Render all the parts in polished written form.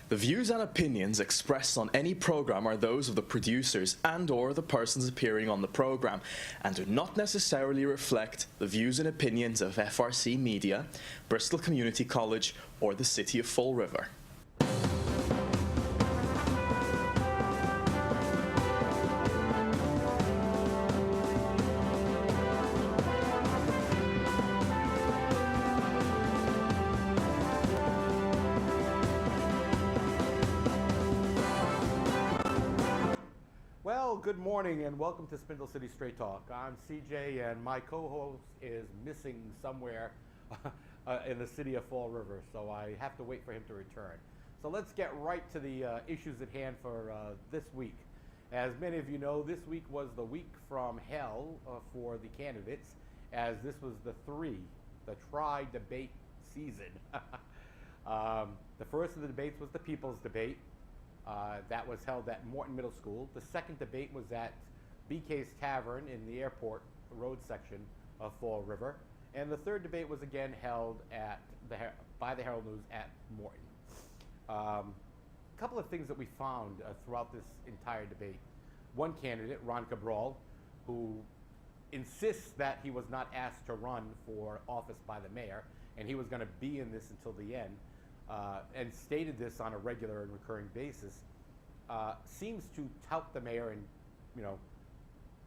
The views and opinions expressed on any program are those of the producers and/or the persons appearing on the program and do not necessarily reflect the views and opinions of FRC Media, Bristol Community College, or the City of Fall River. Good morning and welcome to Spindle City Straight Talk. I'm CJ and my co-host is missing somewhere in the city of Fall River, so I have to wait for him to return. So let's get right to the issues at hand for this week. As many of you know, this week was the week from hell for the candidates, as this was the tri-debate season. The first of the debates was the People's Debate. That was held at Morton Middle School. The second debate was at BK's Tavern in the airport road section of Fall River. And the third debate was again held at by the Herald News at Morton. A couple of things that we found throughout this entire debate. One candidate, Ron Cabral, who insists that he was not asked to run for office by the mayor, and he was going to be in this until the end, and stated this on a regular and recurring basis, seems to tout the mayor and,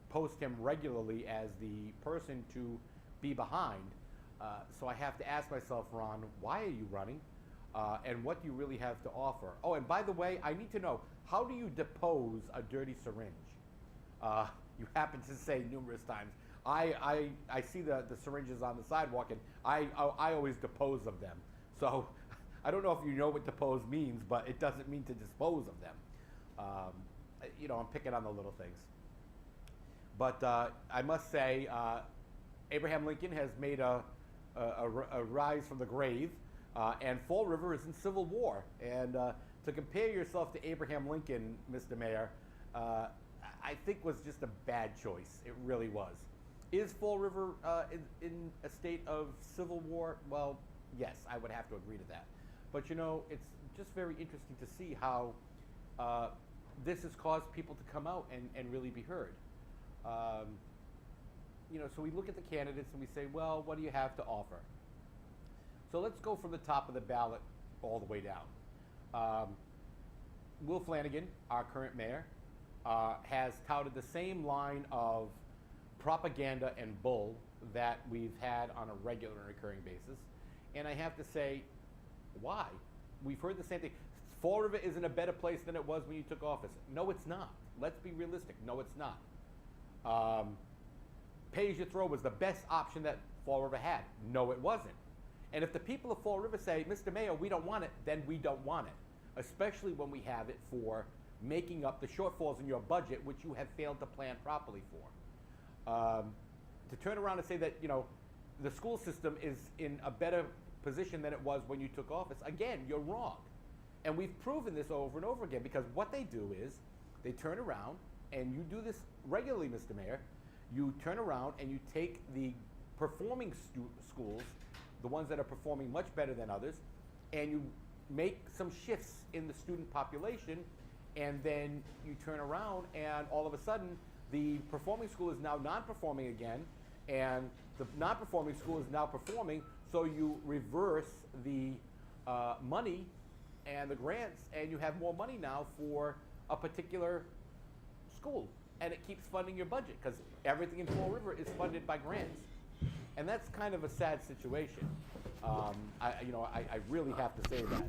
post him regularly as the person to be behind. So I have to ask myself, Ron, why are you running? And what do you really have to offer? Oh, and by the way, I need to know, how do you depose a dirty syringe? You happen to say numerous times. I see the syringes on the sidewalk, and I always dispose of them. So I don't know if you know what depose means, but it doesn't mean to dispose of them. I'm picking on the little things. But I must say, Abraham Lincoln has made a rise from the grave, and Fall River is in civil war. And to compare yourself to Abraham Lincoln, Mr. Mayor, I think was just a bad choice. It really was. Is Fall River in a state of civil war? Well, yes, I would have to agree to that. But it's just very interesting to see how this has caused people to come out and really be heard. So we look at the candidates and we say, well, what do you have to offer? So let's go from the top of the ballot all the way down. Will Flanagan, our current mayor, has touted the same line of propaganda and bull that we've had on a regular and recurring basis. And I have to say, why? We've heard the same thing. Fall River is in a better place than it was when you took office. No, it's not. Let's be realistic. No, it's not. Pay-as-you-throw was the best option that Fall River had. No, it wasn't. And if the people of Fall River say, Mr. Mayor, we don't want it, then we don't want it. Especially when we have it for making up the shortfalls in your budget, which you have failed to plan properly for. To turn around and say that, the school system is in a better position than it was when you took office, again, you're wrong. And we've proven this over and over again, because what they do is they turn around, and you do this regularly, Mr. Mayor, you turn around and you take the performing schools, the ones that are performing much better than others, and you make some shifts in the student population, and then you turn around and all of a sudden the performing school is now non-performing again, and the non-performing school is now performing, so you reverse the money and the grants, and you have more money now for a particular school, and it keeps funding your budget, because everything in Fall River is funded by grants. And that's kind of a sad situation. I really have to say that.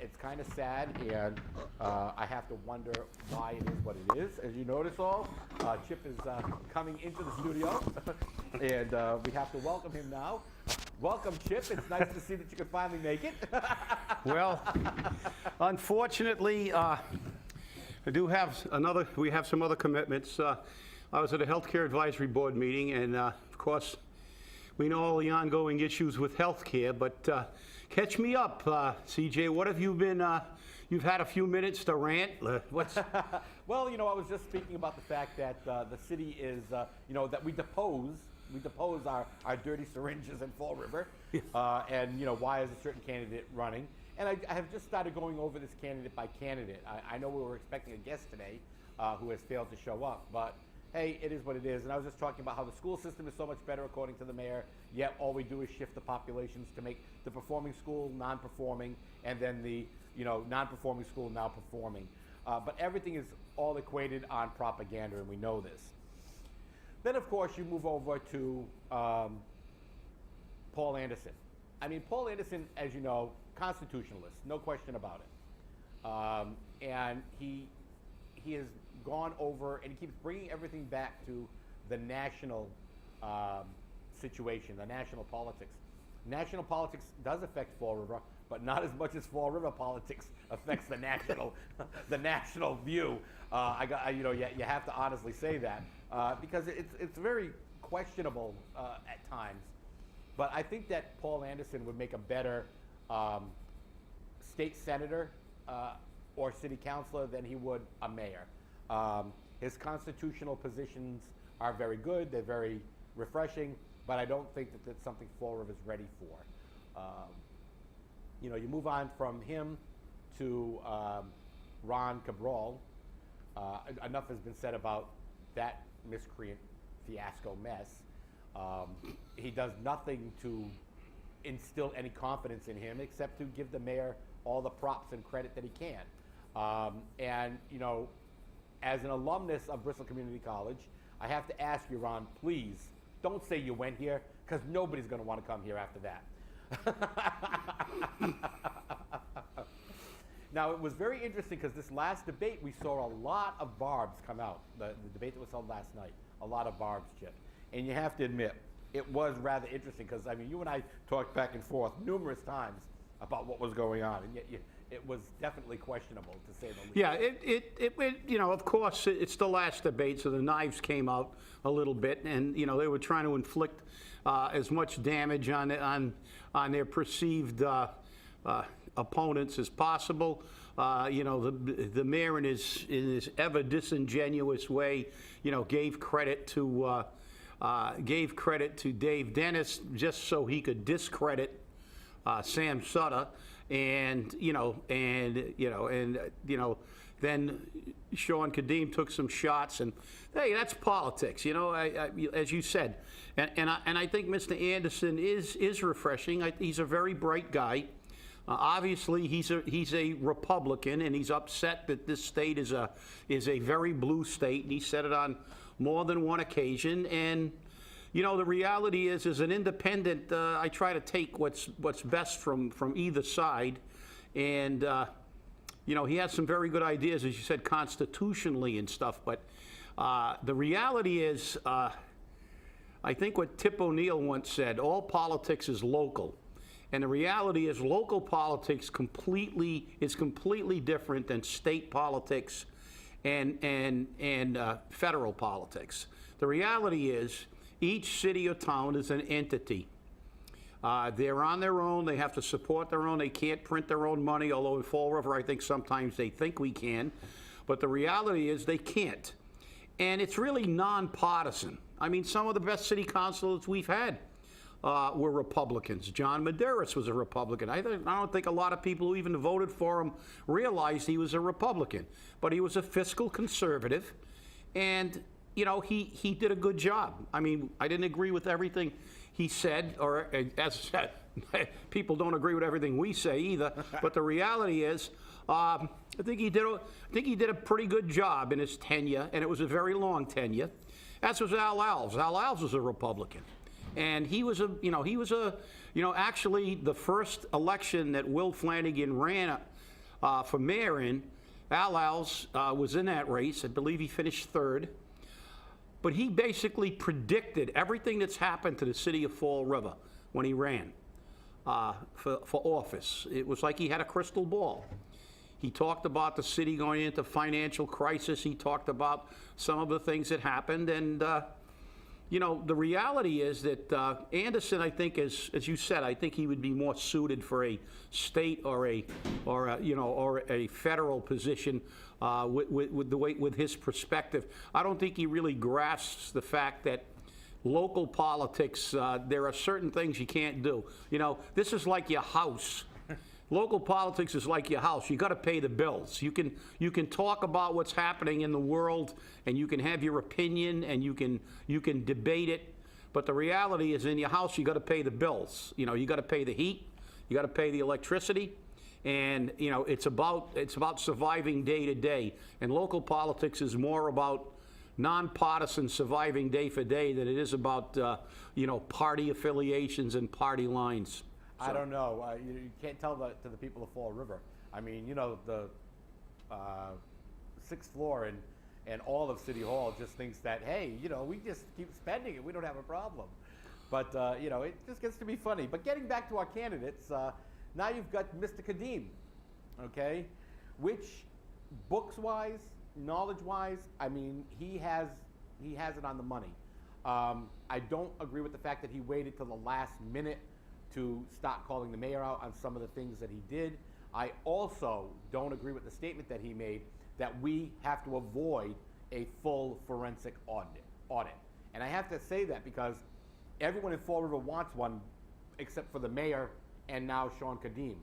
It's kind of sad, and I have to wonder why it is what it is. As you notice all, Chip is coming into the studio, and we have to welcome him now. Welcome, Chip. It's nice to see that you could finally make it. Well, unfortunately, we have some other commitments. I was at a healthcare advisory board meeting, and of course, we know all the ongoing issues with healthcare, but catch me up, CJ. What have you been, you've had a few minutes to rant. What's... Well, I was just speaking about the fact that the city is, that we depose we depose our dirty syringes in Fall River, and why is a certain candidate running. And I have just started going over this candidate by candidate. I know we were expecting a guest today who has failed to show up, but hey, it is what it is. And I was just talking about how the school system is so much better according to the mayor, yet all we do is shift the populations to make the performing school non-performing, and then the non-performing school now performing. But everything is all equated on propaganda, and we know this. Then, of course, you move over to Paul Anderson. I mean, Paul Anderson, as you know, constitutionalist, no question about it. And he has gone over, and he keeps bringing everything back to the national situation, the national politics. National politics does affect Fall River, but not as much as Fall River politics affects the national, the national view. You have to honestly say that because it's very questionable at times. But I think that Paul Anderson would make a better state senator or city councilor than he would a mayor. His constitutional positions are very good. They're very refreshing, but I don't think that that's something Fall River is ready for. You move on from him to Ron Cabral. Enough has been said about that miscreant fiasco mess. He does nothing to instill any confidence in him except to give the mayor all the props and credit that he can. As an alumnus of Bristol Community College, I have to ask you, Ron, please don't say you went here, because nobody's going to want to come here after that. Now, it was very interesting because this last debate, we saw a lot of barbs come out. The debate that was held last night, a lot of barbs, Chip. And you have to admit, it was rather interesting because, I mean, you and I talked back and forth numerous times about what was going on, and yet it was definitely questionable, to say the least. Yeah, of course, it's the last debate, so the knives came out a little bit, and, they were trying to inflict as much damage on their perceived opponents as possible. The mayor, in his ever disingenuous way, gave credit to Dave Dennis just so he could discredit Sam Sutter, and then Sean Kadeem took some shots, and hey, that's politics, as you said, and I think Mr. Anderson is refreshing. He's a very bright guy. Obviously, he's a Republican, and he's upset that this state is a very blue state, and he said it on more than one occasion. And the reality is, as an independent, I try to take what's best from either side, and he has some very good ideas, as you said, constitutionally and stuff. But the reality is, I think what Tip O'Neill once said: all politics is local. And the reality is, local politics is completely different than state politics and federal politics. The reality is, each city or town is an entity. They're on their own. They have to support their own. They can't print their own money, although in Fall River, I think sometimes they think we can. But the reality is they can't. And it's really nonpartisan. I mean, some of the best city councilors we've had were Republicans. John Medeiros was a Republican. I don't think a lot of people who even voted for him realized he was a Republican. But he was a fiscal conservative, and he did a good job. I mean, I didn't agree with everything he said, or as I said, people don't agree with everything we say either. But the reality is, I think he did a pretty good job in his tenure, and it was a very long tenure. As was Al Alves. Al Alves was a Republican. And he was actually the first election that Will Flanagan ran for mayor in. Al Alves was in that race. I believe he finished third. But he basically predicted everything that's happened to the city of Fall River when he ran for office. It was like he had a crystal ball. He talked about the city going into financial crisis. He talked about some of the things that happened, and the reality is that Anderson, I think, as you said, I think he would be more suited for a state or a federal position with his perspective. I don't think he really grasps the fact that local politics, there are certain things you can't do. You know, this is like your house. Local politics is like your house. You got to pay the bills. You can talk about what's happening in the world, and you can have your opinion, and you can debate it. But the reality is, in your house, you got to pay the bills. You know, you got to pay the heat, you got to pay the electricity, and you know it's about surviving day to day. And local politics is more about nonpartisan surviving day for day than it is about you know, party affiliations and party lines. So. I don't know. You can't tell that to the people of Fall River. I mean, you know, the 6th floor and all of City Hall just thinks that, hey, you know, we just keep spending it. We don't have a problem. But, you know, it just gets to be funny. But getting back to our candidates, now you've got Mr. Kadim, okay, which books-wise, knowledge-wise, I mean, he has it on the money. I don't agree with the fact that he waited till the last minute to start calling the mayor out on some of the things that he did. I also don't agree with the statement that he made that we have to avoid a full forensic audit. And I have to say that because everyone in Fall River wants one except for the mayor and now Sean Kadim.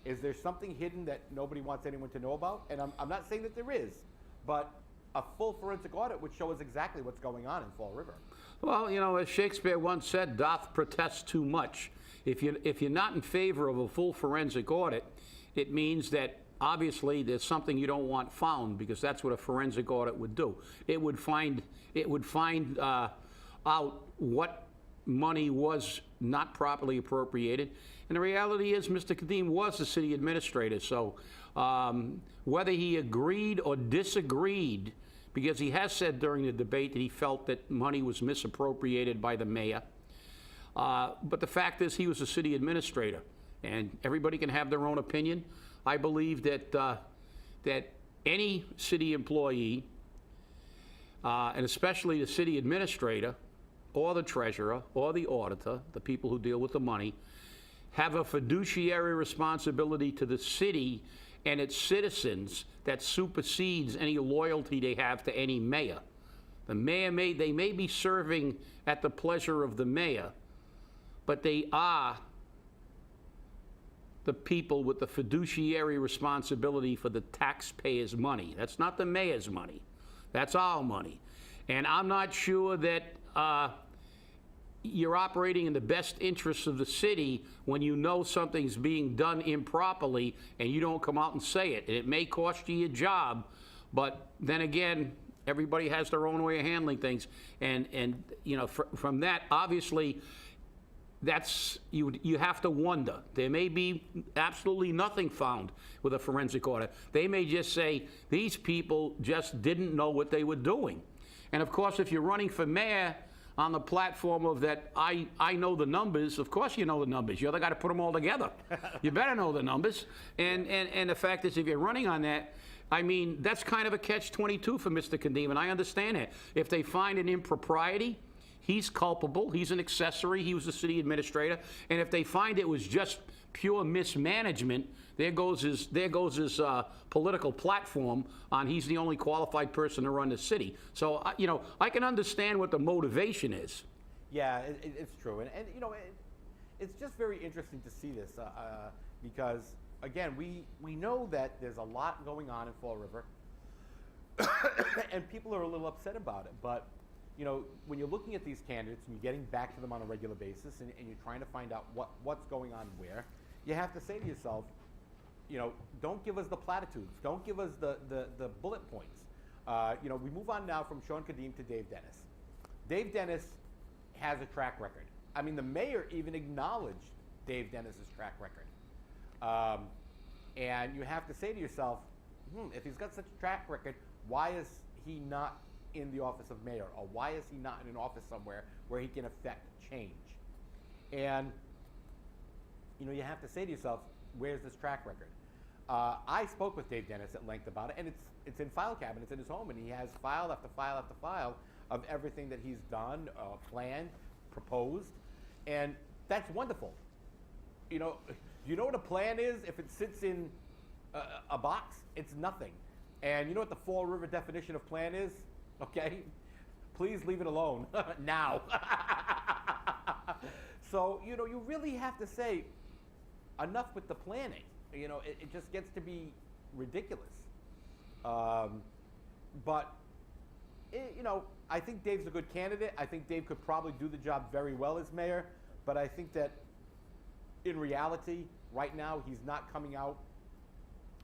Is there something hidden that nobody wants anyone to know about? And I'm not saying that there is, but a full forensic audit would show us exactly what's going on in Fall River. Well, you know, as Shakespeare once said, doth protest too much. If you're not in favor of a full forensic audit, it means that obviously there's something you don't want found, because that's what a forensic audit would do. It would find out what money was not properly appropriated. And the reality is Mr. Kadim was the city administrator, so whether he agreed or disagreed, because he has said during the debate that he felt that money was misappropriated by the mayor, but the fact is he was a city administrator, and everybody can have their own opinion. I believe that that any city employee, and especially the city administrator, or the treasurer, or the auditor, the people who deal with the money, have a fiduciary responsibility to the city and its citizens that supersedes any loyalty they have to any mayor. The mayor they may be serving at the pleasure of the mayor, but they are the people with the fiduciary responsibility for the taxpayers' money. That's not the mayor's money. That's our money. And I'm not sure that you're operating in the best interests of the city when you know something's being done improperly and you don't come out and say it. And it may cost you your job, but then again, everybody has their own way of handling things. And you know, from that, obviously, that's, you have to wonder. There may be absolutely nothing found with a forensic audit. They may just say, these people just didn't know what they were doing. And of course, if you're running for mayor on the platform of that, I know the numbers, of course you know the numbers. You're the guy to put them all together. You better know the numbers. And the fact is, if you're running on that, I mean, that's kind of a catch-22 for Mr. Kadim, and I understand it. If they find an impropriety, he's culpable, he's an accessory, he was the city administrator, and if they find it was just pure mismanagement, there goes his political platform on he's the only qualified person to run the city. So, you know, I can understand what the motivation is. Yeah, it's true. And you know, it's just very interesting to see this because, again, we know that there's a lot going on in Fall River, and people are a little upset about it. But, you know, when you're looking at these candidates and you're getting back to them on a regular basis and you're trying to find out what's going on where, you have to say to yourself, you know, don't give us the platitudes. Don't give us the bullet points. You know, we move on now from Sean Kadim to Dave Dennis. Dave Dennis has a track record. I mean, the mayor even acknowledged Dave Dennis's track record. And you have to say to yourself, if he's got such a track record, why is he not in the office of mayor? Or why is he not in an office somewhere where he can affect change? And, you know, you have to say to yourself, where's this track record? I spoke with Dave Dennis at length about it, and it's in file cabinets in his home, and he has file after file after file of everything that he's done, planned, proposed, and that's wonderful. You know what a plan is? If it sits in a box, it's nothing. And you know what the Fall River definition of plan is? Okay? please leave it alone now. So, you really have to say, enough with the planning. It just gets to be ridiculous. But, I think Dave's a good candidate. I think Dave could probably do the job very well as mayor. But I think that in reality, right now, he's not coming out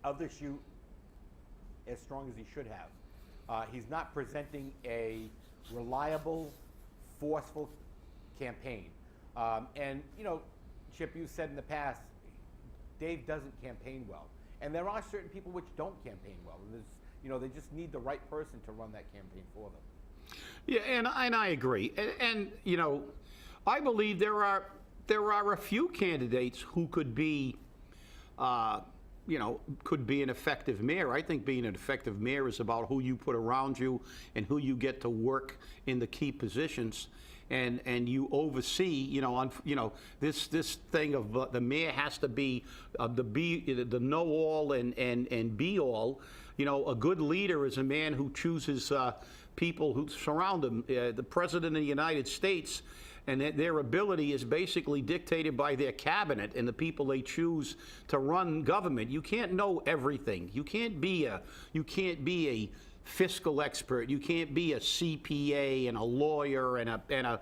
of the chute as strong as he should have. He's not presenting a reliable, forceful campaign. And, Chip, you said in the past, Dave doesn't campaign well. And there are certain people which don't campaign well. And they just need the right person to run that campaign for them. Yeah, and I agree. And I believe there are a few candidates who could be, could be an effective mayor. I think being an effective mayor is about who you put around you and who you get to work in the key positions. And you oversee, this thing of the mayor has to be the know-all and be-all. A good leader is a man who chooses people who surround him. The President of the United States, and their ability is basically dictated by their cabinet and the people they choose to run government. You can't know everything. You can't be a fiscal expert. You can't be a CPA and a lawyer and the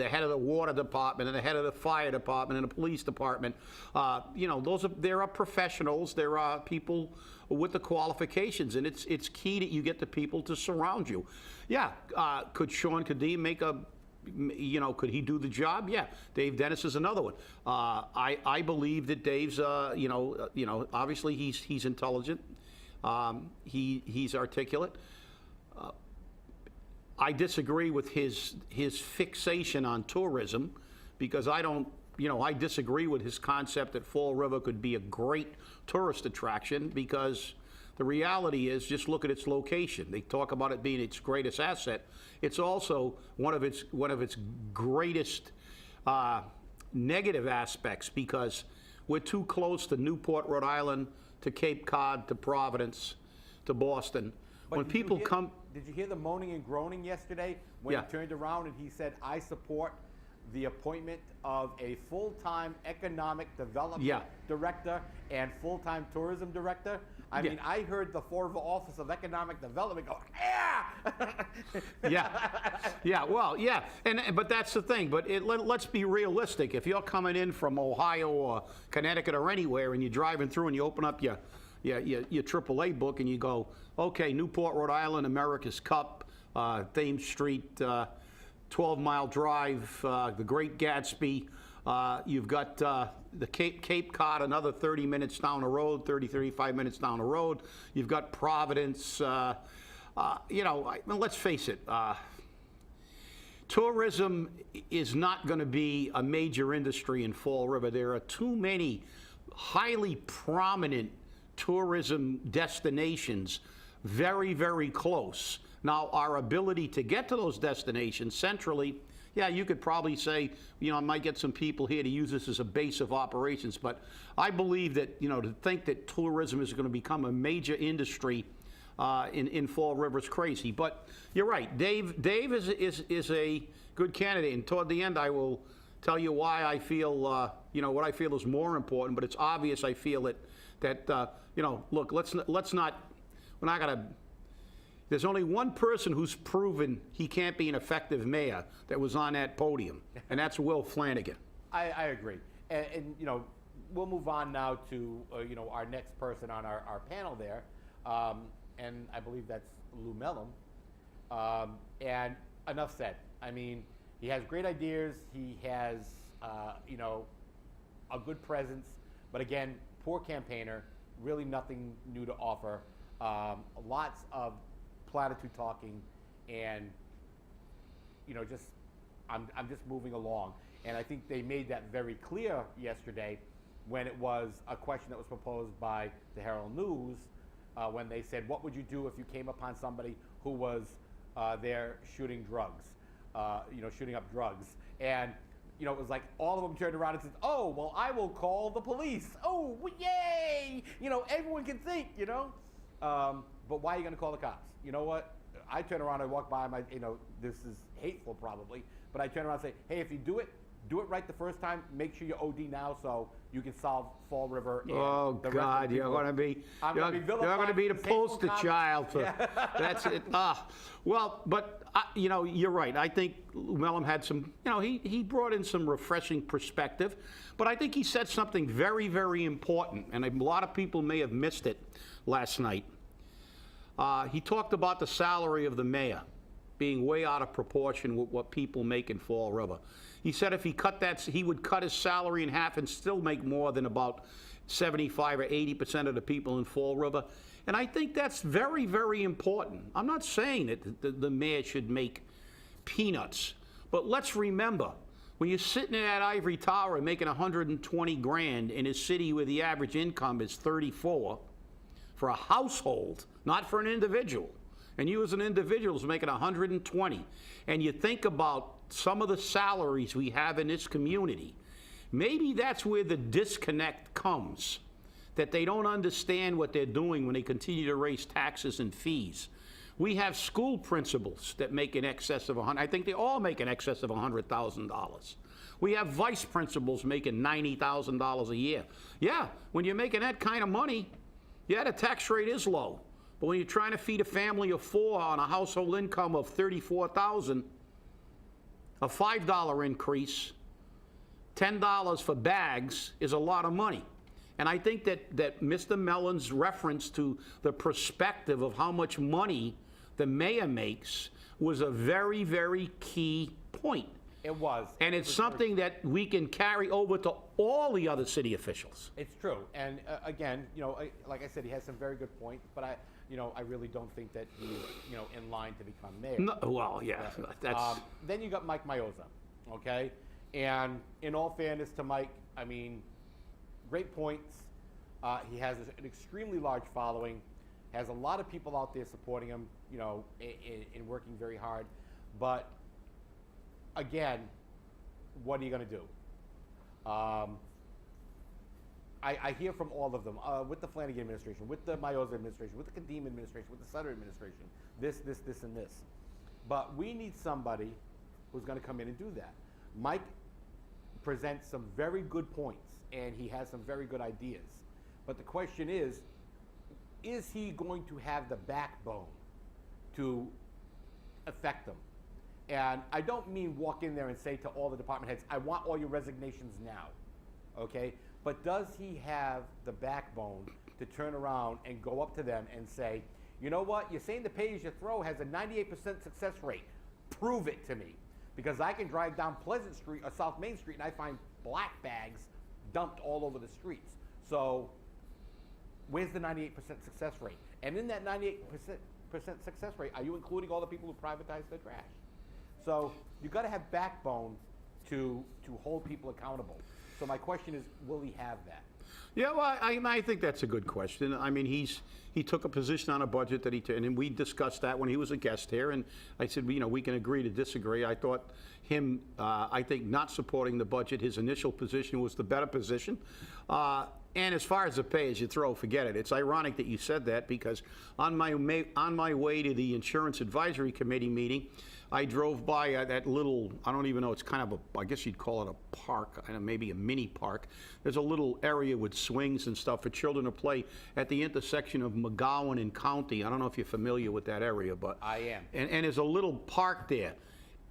head of the water department and the head of the fire department and the police department. There are professionals. There are people with the qualifications, and it's key that you get the people to surround you. Yeah, could Sean Kadim could he do the job? Yeah. Dave Dennis is another one. I believe that Dave's, obviously he's intelligent. He's articulate. I disagree with his fixation on tourism, because I disagree with his concept that Fall River could be a great tourist attraction, because the reality is, just look at its location. They talk about it being its greatest asset. It's also one of its greatest negative aspects, because we're too close to Newport, Rhode Island, to Cape Cod, to Providence, to Boston. But when people come... Did you hear the moaning and groaning yesterday when he turned around and he said, I support the appointment of a full-time economic development director and full-time tourism director? I mean, I heard the Fall River Office of Economic Development go, but that's the thing. But let's be realistic. If you're coming in from Ohio or Connecticut or anywhere, and you're driving through and you open up your AAA book and you go, okay, Newport, Rhode Island, America's Cup, Thames Street, 12-mile drive, the Great Gatsby. You've got the Cape Cod, another 30 minutes down the road, 35 minutes down the road. You've got Providence. Let's face it, tourism is not going to be a major industry in Fall River. There are too many highly prominent tourism destinations very, very close. Now, our ability to get to those destinations centrally, you could probably say, I might get some people here to use this as a base of operations, but I believe that, to think that tourism is going to become a major industry in Fall River is crazy. But you're right, Dave is a good candidate, and toward the end I will tell you why I feel, what I feel is more important, but it's obvious I feel that look, let's not, we're not going to, there's only one person who's proven he can't be an effective mayor that was on that podium, and that's Will Flanagan. I agree. And we'll move on now to, our next person on our panel there. And I believe that's Lou Mellum. And enough said. I mean, he has great ideas. He has, a good presence. But again, poor campaigner, really nothing new to offer. Lots of platitude talking, and I'm just moving along. And I think they made that very clear yesterday when it was a question that was proposed by the Herald News, when they said, what would you do if you came upon somebody who was there shooting drugs, shooting up drugs? And it was like all of them turned around and said, oh, well, I will call the police. Oh, yay! Everyone can think, but why are you going to call the cops? You know what? I turn around, I walk by, this is hateful probably, but I turn around and say, hey, if you do it right the first time. Make sure you OD now so you can solve Fall River. And Oh the God, you're going to be the poster child for that's it. Well, but you're right. I think Mellon had some. He brought in some refreshing perspective, but I think he said something very, very important, and a lot of people may have missed it last night. He talked about the salary of the mayor being way out of proportion with what people make in Fall River. He said if he he would cut his salary in half and still make more than about 75 or 80% of the people in Fall River. And I think that's very, very important. I'm not saying that the mayor should make peanuts, but let's remember, when you're sitting in that ivory tower making 120 grand in a city where the average income is 34 for a household, not for an individual, and you as an individual is making 120, and you think about some of the salaries we have in this community, maybe that's where the disconnect comes, that they don't understand what they're doing when they continue to raise taxes and fees. We have school principals that make in excess of I think they all make in excess of $100,000. We have vice principals making $90,000 a year. Yeah, when you're making that kind of money, yeah, the tax rate is low. But when you're trying to feed a family of 4 on a household income of $34,000, a $5 increase, $10 for bags is a lot of money. And I think that Mr. Mellon's reference to the perspective of how much money the mayor makes was a very, very key point. It was. And it's something that we can carry over to all the other city officials. It's true. And again, like I said, he has some very good points, but I really don't think that he's, in line to become mayor. No, well, yeah, that's... Then you got Mike Mioza, okay? And in all fairness to Mike, I mean, great points. He has an extremely large following, has a lot of people out there supporting him, in working very hard. But again, what are you going to do? I hear from all of them, with the Flanagan administration, with the Mioza administration, with the Kadim administration, with the Sutter administration, this, and this. But we need somebody who's going to come in and do that. Mike presents some very good points, and he has some very good ideas. But the question is he going to have the backbone to affect them? And I don't mean walk in there and say to all the department heads, I want all your resignations now, okay? But does he have the backbone to turn around and go up to them and say, you know what, you're saying the pay-as-you-throw has a 98% success rate. Prove it to me. Because I can drive down Pleasant Street or South Main Street and I find black bags dumped all over the streets. So where's the 98% success rate? And in that 98% success rate, are you including all the people who privatize their trash? So you've got to have backbone to hold people accountable. So my question is, will he have that? Yeah, well, I think that's a good question. I mean, he took a position on a budget that and we discussed that when he was a guest here, and I said, we can agree to disagree. I thought I think not supporting the budget, his initial position was the better position. And as far as the pay-as-you-throw, forget it. It's ironic that you said that, because on my way to the Insurance Advisory Committee meeting, I drove by that little, I don't even know, it's kind of I guess you'd call it a park, maybe a mini park. There's a little area with swings and stuff for children to play at the intersection of McGowan and County. I don't know if you're familiar with that area, but I am. And there's a little park there.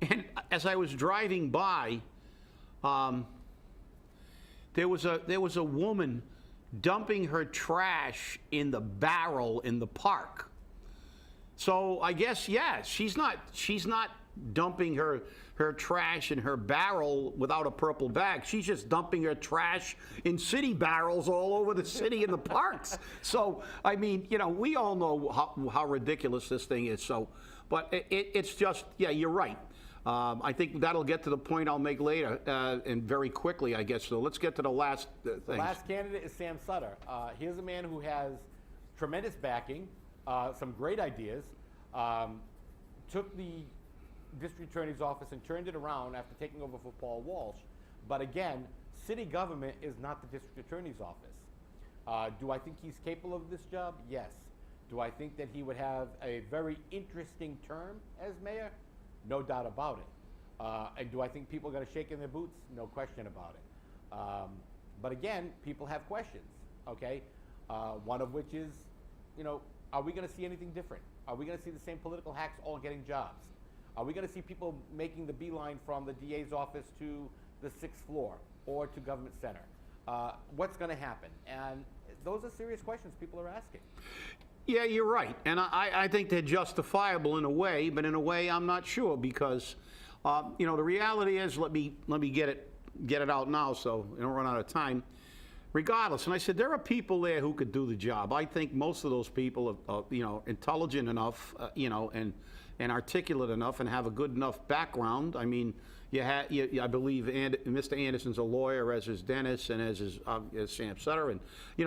And as I was driving by, there was a woman dumping her trash in the barrel in the park. So I guess, yeah, she's not dumping her trash in her barrel without a purple bag. She's just dumping her trash in city barrels all over the city in the parks. So, I mean, we all know how ridiculous this thing is. So, but it's just, yeah, you're right. I think that'll get to the point I'll make later, and very quickly, I guess. So let's get to the last thing. The last candidate is Sam Sutter. Here's a man who has tremendous backing, some great ideas, took the district attorney's office and turned it around after taking over for Paul Walsh. But again, city government is not the district attorney's office. Do I think he's capable of this job? Yes. Do I think that he would have a very interesting term as mayor? No doubt about it. And do I think people are going to shake in their boots? No question about it. But again, people have questions, okay? One of which is, are we going to see anything different? Are we going to see the same political hacks all getting jobs? Are we going to see people making the beeline from the DA's office to the 6th floor or to Government Center? What's going to happen? And those are serious questions people are asking. Yeah, you're right. And I think they're justifiable in a way, but in a way I'm not sure because, the reality is, let me get it out now so we don't run out of time. Regardless, and I said, there are people there who could do the job. I think most of those people are intelligent enough, and articulate enough and have a good enough background. I mean, I believe Mr. Anderson's a lawyer, as is Dennis, and as Sam Sutter. And,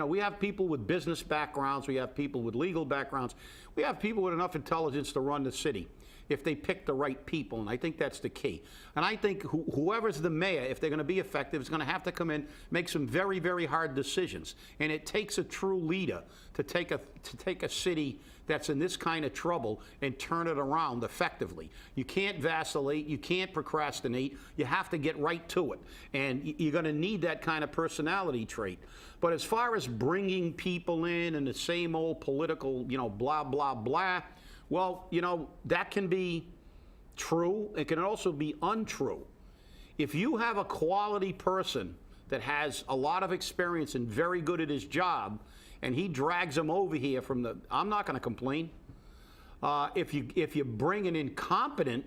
we have people with business backgrounds. We have people with legal backgrounds. We have people with enough intelligence to run the city if they pick the right people, and I think that's the key. And I think whoever's the mayor, if they're going to be effective, is going to have to come in, make some very, very hard decisions. And it takes a true leader to take a city that's in this kind of trouble and turn it around effectively. You can't vacillate, you can't procrastinate, you have to get right to it. And you're going to need that kind of personality trait. But as far as bringing people in and the same old political, blah, blah, blah, well, that can be true. It can also be untrue. If you have a quality person that has a lot of experience and very good at his job, and he drags them over here I'm not going to complain. If you bring an incompetent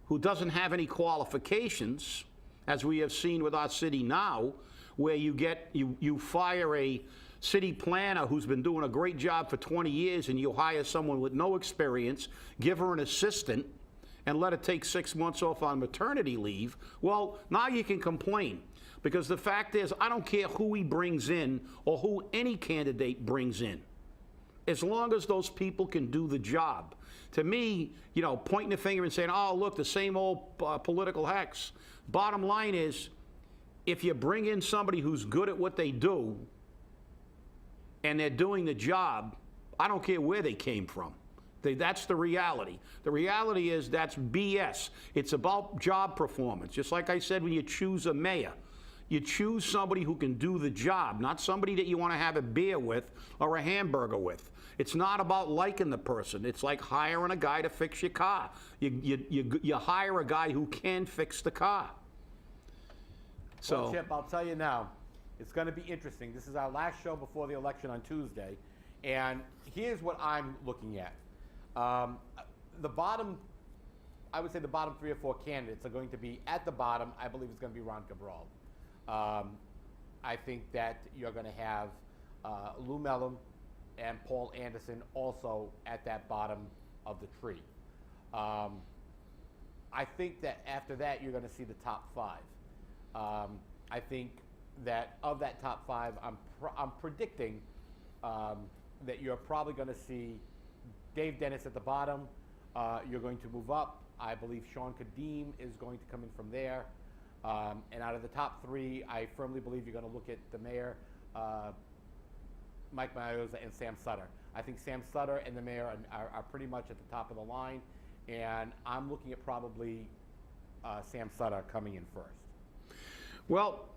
who doesn't have any qualifications, as we have seen with our city now, where you fire a city planner who's been doing a great job for 20 years and you hire someone with no experience, give her an assistant, and let her take 6 months off on maternity leave, well, now you can complain. Because the fact is, I don't care who he brings in or who any candidate brings in, as long as those people can do the job. To me, pointing the finger and saying, oh, look, the same old political hacks. Bottom line is, if you bring in somebody who's good at what they do and they're doing the job, I don't care where they came from. That's the reality. The reality is that's BS. It's about job performance. Just like I said, when you choose a mayor, you choose somebody who can do the job, not somebody that you want to have a beer with or a hamburger with. It's not about liking the person. It's like hiring a guy to fix your car. You hire a guy who can fix the car. Well, Chip, I'll tell you now, it's going to be interesting. This is our last show before the election on Tuesday, and here's what I'm looking at. I would say the bottom 3 or 4 candidates are going to be at the bottom. I believe it's going to be Ron Cabral. I think that you're going to have Lou Mellon and Paul Anderson also at that bottom of the tree. I think that after that, you're going to see the top 5. I think that of that top 5, I'm predicting that you're probably going to see Dave Dennis at the bottom. You're going to move up. I believe Sean Kadim is going to come in from there. And out of the top 3, I firmly believe you're going to look at the mayor, Mike Maioza, and Sam Sutter. I think Sam Sutter and the mayor are pretty much at the top of the line, and I'm looking at probably Sam Sutter coming in first. Well,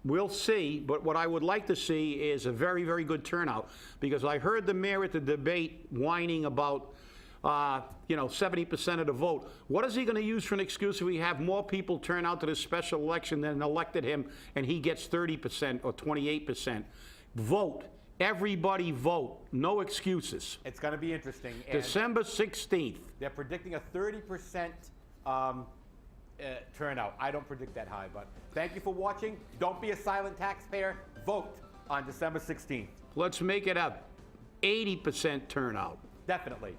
we'll see, but what I would like to see is a very, very good turnout, because I heard the mayor at the debate whining about 70% of the vote. What is he going to use for an excuse if we have more people turn out to this special election than elected him and he gets 30% or 28%? Vote. Everybody vote. No excuses. It's going to be interesting. December 16th. They're predicting a 30% turnout. I don't predict that high, but thank you for watching. Don't be a silent taxpayer. Vote on December 16th. Let's make it a 80% turnout. Definitely.